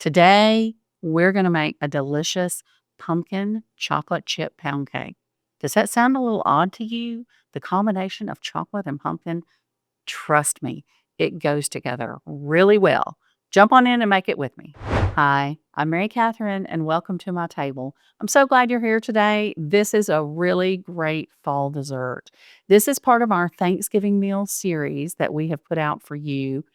Today, we're going to make a delicious pumpkin chocolate chip pound cake. Does that sound a little odd to you? The combination of chocolate and pumpkin, trust me, it goes together really well. Jump on in and make it with me. Hi, I'm Mary Katherine, and welcome to my table. I'm so glad you're here today. This is a really great fall dessert. This is part of our Thanksgiving meal series that we have put out for you.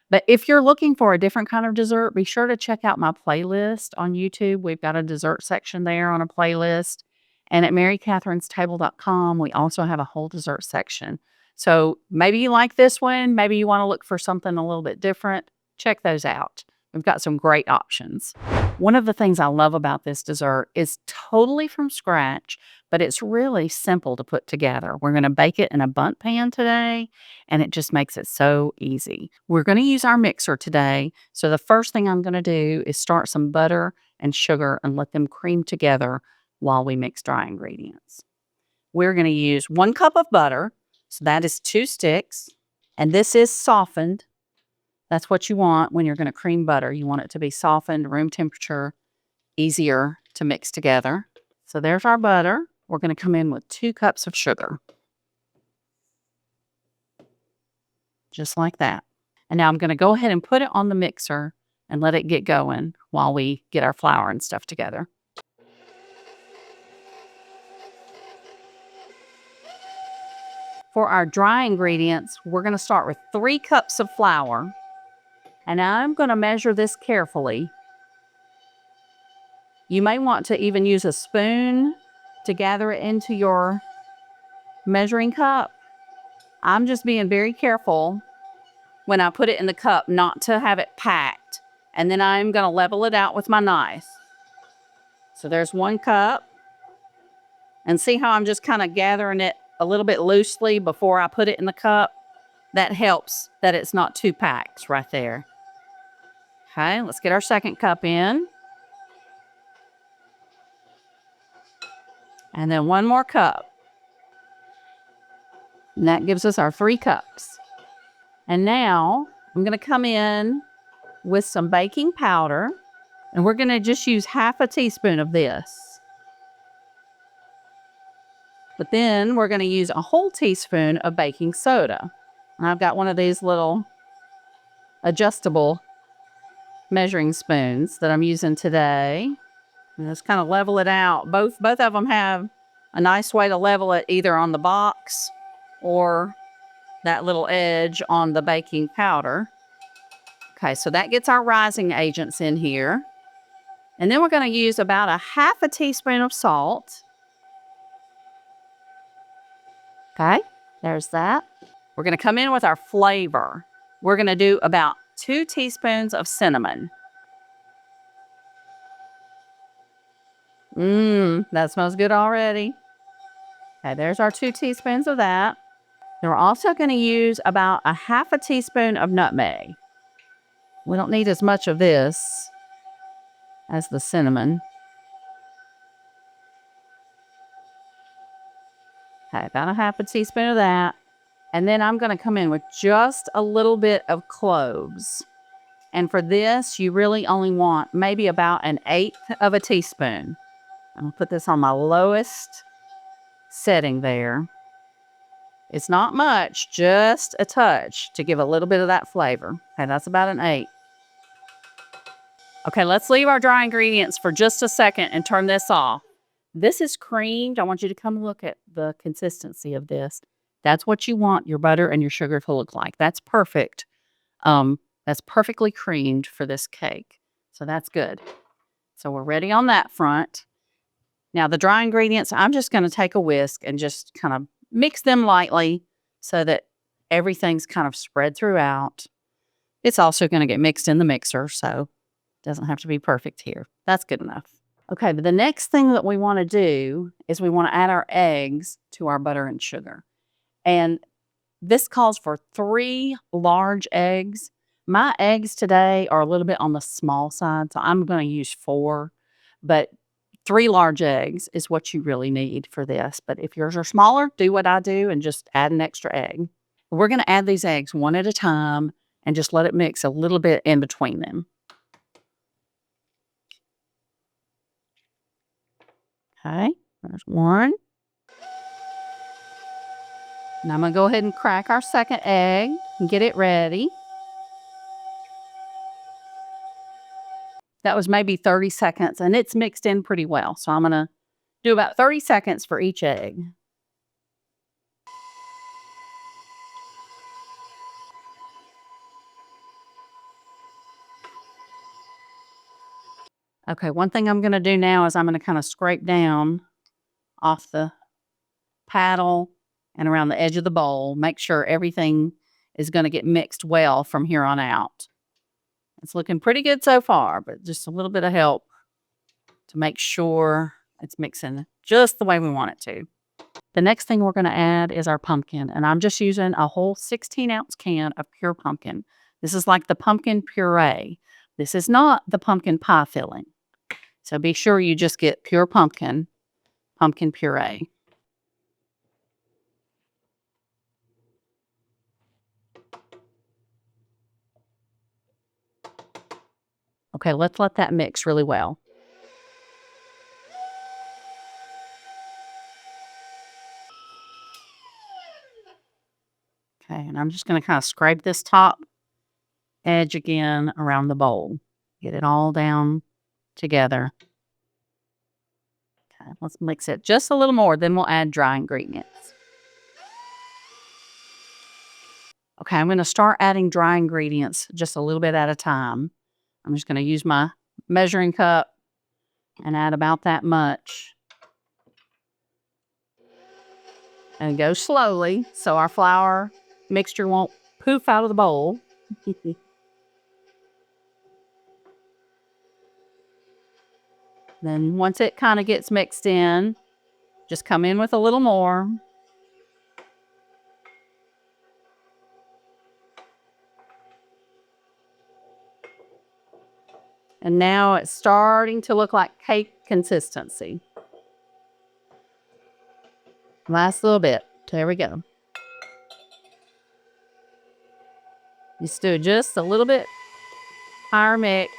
But if you're looking for a different kind of dessert, be sure to check out my playlist on YouTube. We've got a dessert section there on a playlist. And at marycatherinestable.com, we also have a whole dessert section. So maybe you like this one. Maybe you want to look for something a little bit different. Check those out. We've got some great options. One of the things I love about this dessert is totally from scratch, but it's really simple to put together. We're going to bake it in a bundt pan today, and it just makes it so easy. We're going to use our mixer today. So the first thing I'm going to do is start some butter and sugar and let them cream together while we mix dry ingredients. We're going to use 1 cup of butter. So that is 2 sticks. And this is softened. That's what you want when you're going to cream butter. You want it to be softened, room temperature, easier to mix together. So there's our butter. We're going to come in with 2 cups of sugar. Just like that. And now I'm going to go ahead and put it on the mixer and let it get going while we get our flour and stuff together. For our dry ingredients, we're going to start with 3 cups of flour. And I'm going to measure this carefully. You may want to even use a spoon to gather it into your measuring cup. I'm just being very careful when I put it in the cup not to have it packed. And then I'm going to level it out with my knife. So there's 1 cup. And see how I'm just kind of gathering it a little bit loosely before I put it in the cup? That helps that it's not too packed right there. Okay, let's get our 2nd cup in. And then 1 more cup. And that gives us our 3 cups. And now I'm going to come in with some baking powder. And we're going to just use half a teaspoon of this. But then we're going to use a whole teaspoon of baking soda. And I've got one of these little adjustable measuring spoons that I'm using today. And just kind of level it out. Both of them have a nice way to level it either on the box or that little edge on the baking powder. Okay, so that gets our rising agents in here. And then we're going to use about a half a teaspoon of salt. Okay, there's that. We're going to come in with our flavor. We're going to do about 2 teaspoons of cinnamon. That smells good already. Okay, there's our 2 teaspoons of that. Then we're also going to use about a half a teaspoon of nutmeg. We don't need as much of this as the cinnamon. Okay, about a half a teaspoon of that. And then I'm going to come in with just a little bit of cloves. And for this, you really only want maybe about 1/8 of a teaspoon. I'm going to put this on my lowest setting there. It's not much, just a touch to give a little bit of that flavor. Okay, that's about 1/8. Okay, let's leave our dry ingredients for just a second and turn this off. This is creamed. I want you to come look at the consistency of this. That's what you want your butter and your sugar to look like. That's perfect. That's perfectly creamed for this cake. So that's good. So we're ready on that front. Now the dry ingredients, I'm just going to take a whisk and just kind of mix them lightly so that everything's kind of spread throughout. It's also going to get mixed in the mixer, so it doesn't have to be perfect here. That's good enough. Okay, but the next thing that we want to do is we want to add our eggs to our butter and sugar. And this calls for 3 large eggs. My eggs today are a little bit on the small side, so I'm going to use 4. But 3 large eggs is what you really need for this. But if yours are smaller, do what I do and just add an extra egg. We're going to add these eggs one at a time and just let it mix a little bit in between them. Okay, there's one. Now I'm going to go ahead and crack our second egg and get it ready. That was maybe 30 seconds, and it's mixed in pretty well. So I'm going to do about 30 seconds for each egg. Okay, one thing I'm going to do now is I'm going to kind of scrape down off the paddle and around the edge of the bowl. Make sure everything is going to get mixed well from here on out. It's looking pretty good so far, but just a little bit of help to make sure it's mixing just the way we want it to. The next thing we're going to add is our pumpkin, and I'm just using a whole 16-ounce can of pure pumpkin. This is like the pumpkin puree. This is not the pumpkin pie filling. So be sure you just get pure pumpkin puree. Okay, let's let that mix really well. Okay, and I'm just going to kind of scrape this top edge again around the bowl. Get it all down together. Okay, let's mix it just a little more, then we'll add dry ingredients. Okay, I'm going to start adding dry ingredients just a little bit at a time. I'm just going to use my measuring cup and add about that much. And go slowly so our flour mixture won't poof out of the bowl. Then once it kind of gets mixed in, just come in with a little more. And now it's starting to look like cake consistency. Last little bit. There we go. Just do just a little bit higher mix.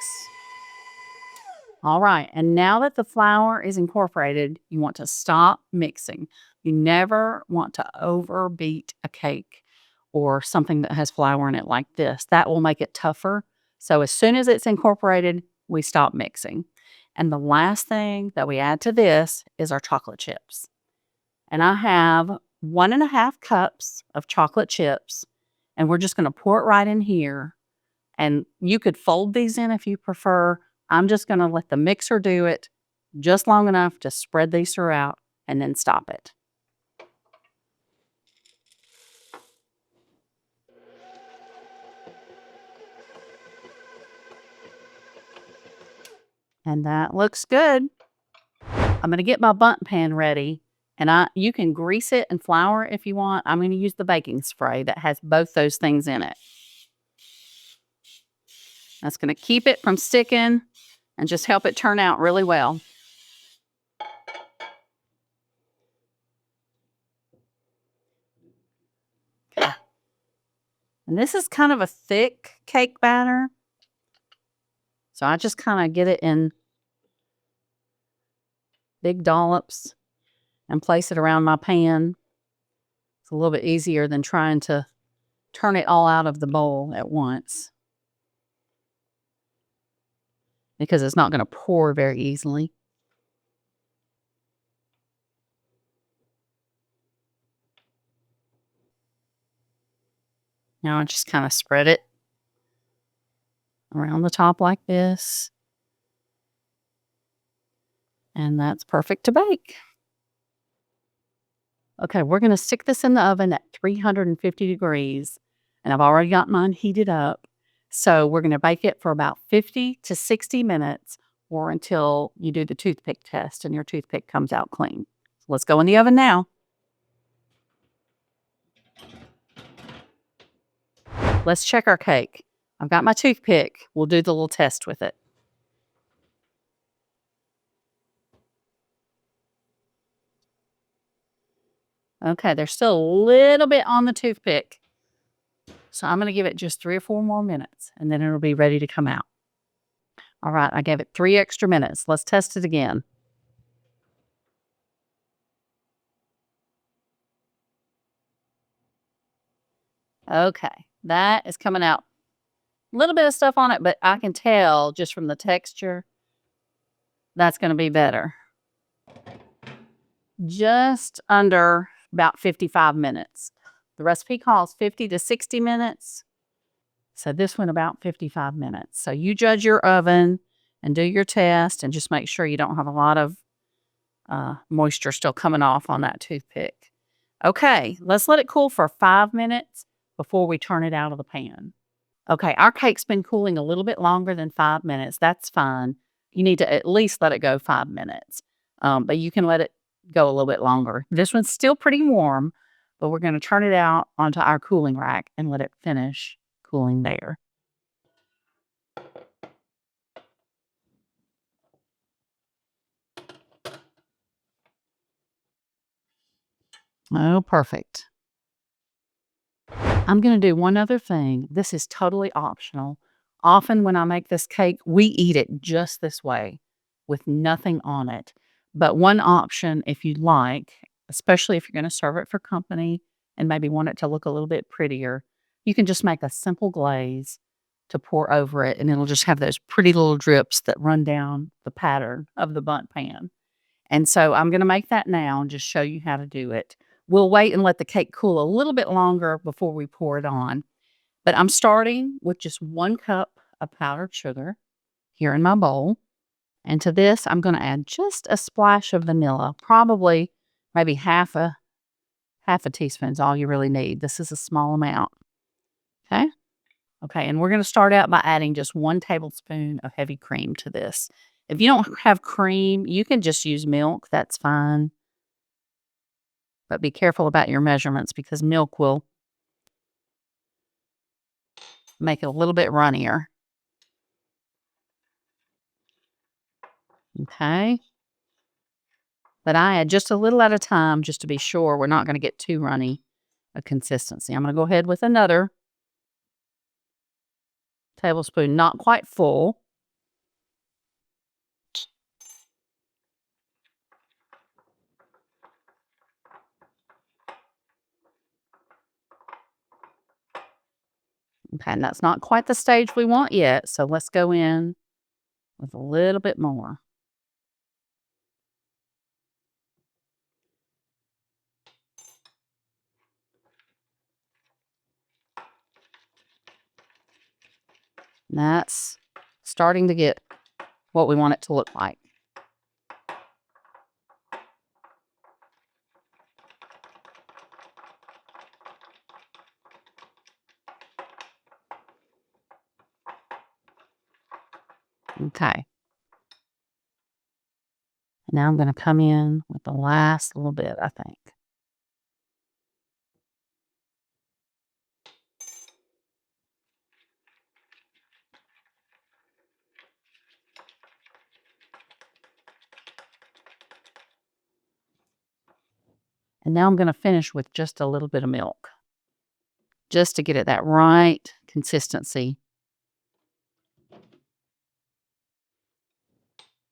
All right. And now that the flour is incorporated, you want to stop mixing. You never want to overbeat a cake or something that has flour in it like this. That will make it tougher. So as soon as it's incorporated, we stop mixing. And the last thing that we add to this is our chocolate chips. And I have 1.5 cups of chocolate chips, and we're just going to pour it right in here. And you could fold these in if you prefer. I'm just going to let the mixer do it just long enough to spread these throughout and then stop it. And that looks good. I'm going to get my bundt pan ready, and you can grease it and flour it if you want. I'm going to use the baking spray that has both those things in it. That's going to keep it from sticking and just help it turn out really well. Okay. And this is kind of a thick cake batter. So I just kind of get it in big dollops and place it around my pan. It's a little bit easier than trying to turn it all out of the bowl at once, because it's not going to pour very easily. Now I just kind of spread it around the top like this. And that's perfect to bake. Okay, we're going to stick this in the oven at 350 degrees. And I've already got mine heated up. So we're going to bake it for about 50 to 60 minutes, or until you do the toothpick test and your toothpick comes out clean. So let's go in the oven now. Let's check our cake. I've got my toothpick. We'll do the little test with it. Okay, there's still a little bit on the toothpick. So I'm going to give it just 3 or 4 more minutes, and then it'll be ready to come out. All right, I gave it 3 extra minutes. Let's test it again. Okay, that is coming out. A little bit of stuff on it, but I can tell just from the texture that's going to be better. Just under about 55 minutes. The recipe calls 50 to 60 minutes. So this went about 55 minutes. So you judge your oven and do your test and just make sure you don't have a lot of moisture still coming off on that toothpick. Okay, let's let it cool for 5 minutes before we turn it out of the pan. Okay, our cake's been cooling a little bit longer than 5 minutes. That's fine. You need to at least let it go 5 minutes, but you can let it go a little bit longer. This one's still pretty warm, but we're going to turn it out onto our cooling rack and let it finish cooling there. Oh, perfect. I'm going to do one other thing. This is totally optional. Often when I make this cake, we eat it just this way with nothing on it. But one option, if you like, especially if you're going to serve it for company and maybe want it to look a little bit prettier, you can just make a simple glaze to pour over it, and it'll just have those pretty little drips that run down the pattern of the bundt pan. And so I'm going to make that now and just show you how to do it. We'll wait and let the cake cool a little bit longer before we pour it on. But I'm starting with just 1 cup of powdered sugar here in my bowl. And to this, I'm going to add just a splash of vanilla, probably maybe half a teaspoon is all you really need. This is a small amount. Okay. Okay, and we're going to start out by adding just 1 tablespoon of heavy cream to this. If you don't have cream, you can just use milk. That's fine. But be careful about your measurements because milk will make it a little bit runnier. Okay. But I add just a little at a time just to be sure we're not going to get too runny a consistency. I'm going to go ahead with another tablespoon, not quite full. Okay, and that's not quite the stage we want yet, so let's go in with a little bit more. And that's starting to get what we want it to look like. Okay. And now I'm going to come in with the last little bit, I think. And now I'm going to finish with just a little bit of milk, just to get it that right consistency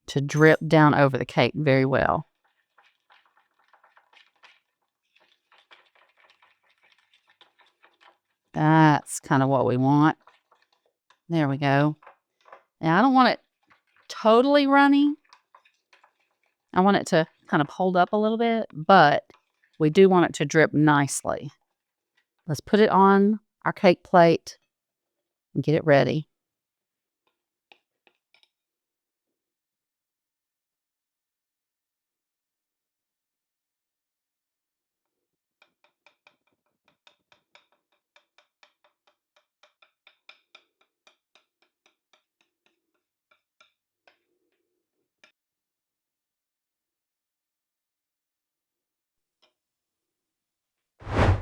to drip down over the cake very well. That's kind of what we want. There we go. Now, I don't want it totally runny. I want it to kind of hold up a little bit, but we do want it to drip nicely. Let's put it on our cake plate and get it ready.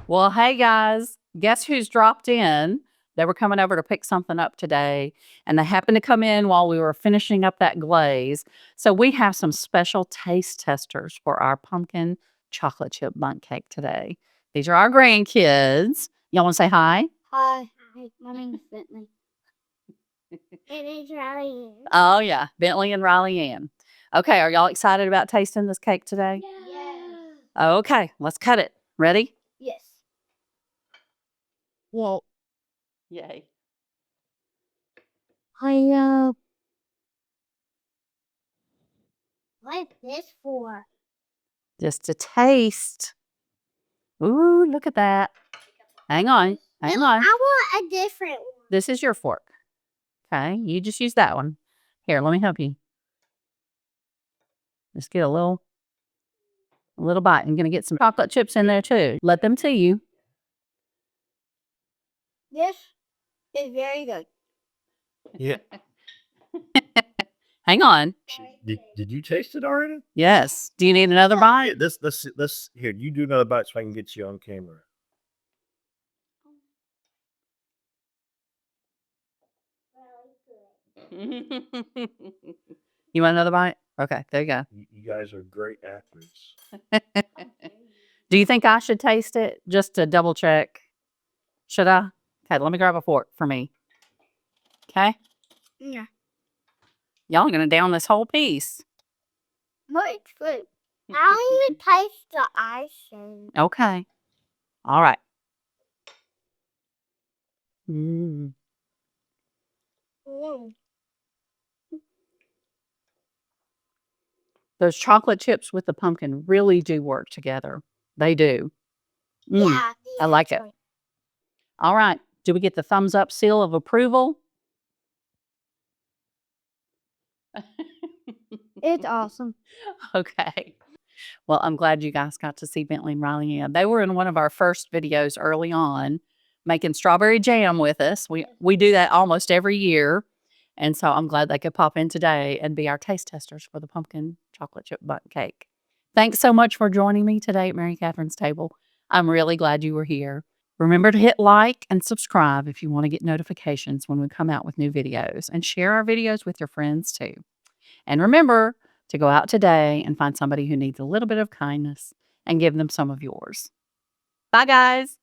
Well, hey guys, guess who's dropped in? They were coming over to pick something up today, and they happened to come in while we were finishing up that glaze. So we have some special taste testers for our pumpkin chocolate chip bundt cake today. These are our grandkids. Y'all want to say hi? Hi, my name is Bentley. It is Riley Ann. Oh, yeah, Bentley and Riley Ann. Okay, are y'all excited about tasting this cake today? Yes. Okay, let's cut it. Ready? Yes. Yay. Yay. What's this for? Just a taste. Ooh, look at that. Hang on. Hang on. I want a different one. This is your fork. Okay, you just use that one. Here, let me help you. Just get a little bite. I'm going to get some chocolate chips in there too. Let them to you. This is very good. Yeah. Hang on. Did you taste it already? Yes. Do you need another bite? Yeah, let's here. You do another bite so I can get you on camera. You want another bite? Okay, there you go. You guys are great athletes. Do you think I should taste it just to double check? Should I? Okay, let me grab a fork for me. Okay. Yeah. Y'all gonna down this whole piece. But it's good. I don't even taste the icing. Okay. All right. Mm. Mm. Those chocolate chips with the pumpkin really do work together. They do. Mm, Yeah. I like it. All right. Do we get the thumbs up seal of approval? It's awesome. Okay. Well, I'm glad you guys got to see Bentley and Riley and they were in one of our first videos early on making strawberry jam with us. We do that almost every year. And so I'm glad they could pop in today and be our taste testers for the pumpkin chocolate chip bundt cake. Thanks so much for joining me today at Mary Catherine's table. I'm really glad you were here. Remember to hit like and subscribe if you want to get notifications when we come out with new videos, and share our videos with your friends too. And remember to go out today and find somebody who needs a little bit of kindness and give them some of yours. Bye, guys.